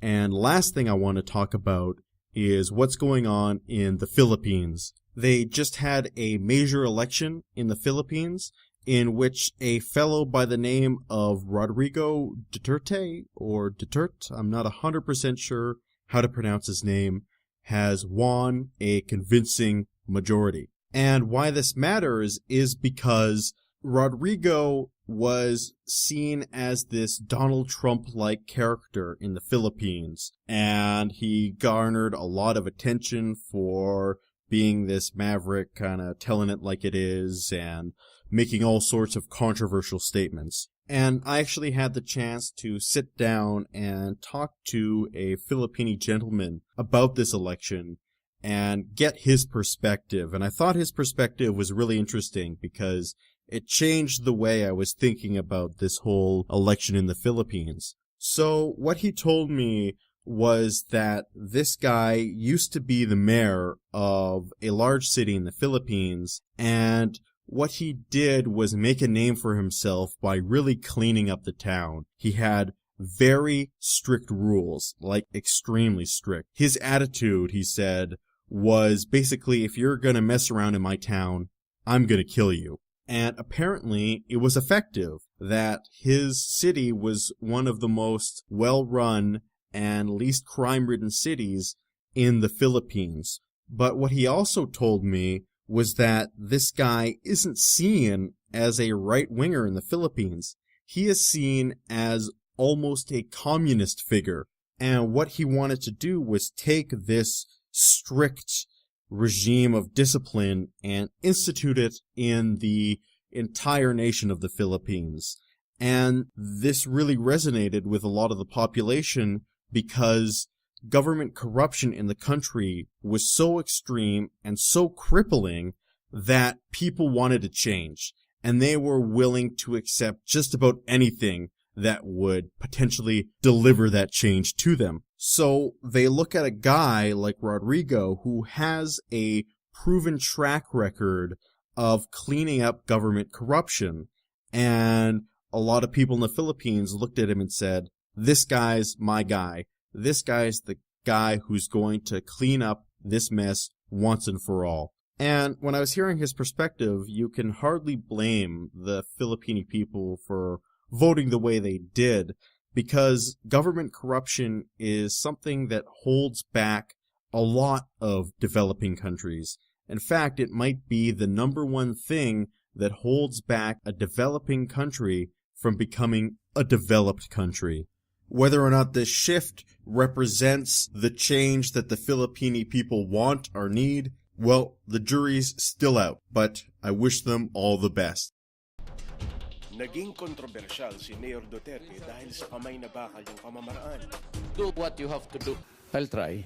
And last thing I want to talk about is what's going on in the Philippines. They just had a major election in the Philippines in which a fellow by the name of Rodrigo Duterte, or Duterte, I'm not 100% sure how to pronounce his name, has won a convincing majority. And why this matters is because Rodrigo was seen as this Donald Trump-like character in the Philippines, and he garnered a lot of attention for being this maverick, kind of telling it like it is, and making all sorts of controversial statements. And I actually had the chance to sit down and talk to a Filipino gentleman about this election and get his perspective. And I thought his perspective was really interesting because it changed the way I was thinking about this whole election in the Philippines. So what he told me was that this guy used to be the mayor of a large city in the Philippines, and what he did was make a name for himself by really cleaning up the town. He had very strict rules, like extremely strict. His attitude, he said, was basically, if you're gonna mess around in my town, I'm gonna kill you. And apparently it was effective, that his city was one of the most well-run and least crime-ridden cities in the Philippines. But what he also told me was that this guy isn't seen as a right-winger in the Philippines. He is seen as almost a communist figure. And what he wanted to do was take this strict regime of discipline and institute it in the entire nation of the Philippines. And this really resonated with a lot of the population because government corruption in the country was so extreme and so crippling that people wanted to change, and they were willing to accept just about anything that would potentially deliver that change to them. So they look at a guy like Rodrigo who has a proven track record of cleaning up government corruption, and a lot of people in the Philippines looked at him and said, this guy's my guy. This guy's the guy who's going to clean up this mess once and for all. And when I was hearing his perspective, you can hardly blame the Filipino people for voting the way they did, because government corruption is something that holds back a lot of developing countries. In fact, it might be the number one thing that holds back a developing country from becoming a developed country. Whether or not this shift represents the change that the Filipino people want or need, well, the jury's still out, but I wish them all the best. Naging kontrobersyal si Mayor Duterte dahil sa kamay na bakal yung pamamaraan. Do what you have to do. I'll try.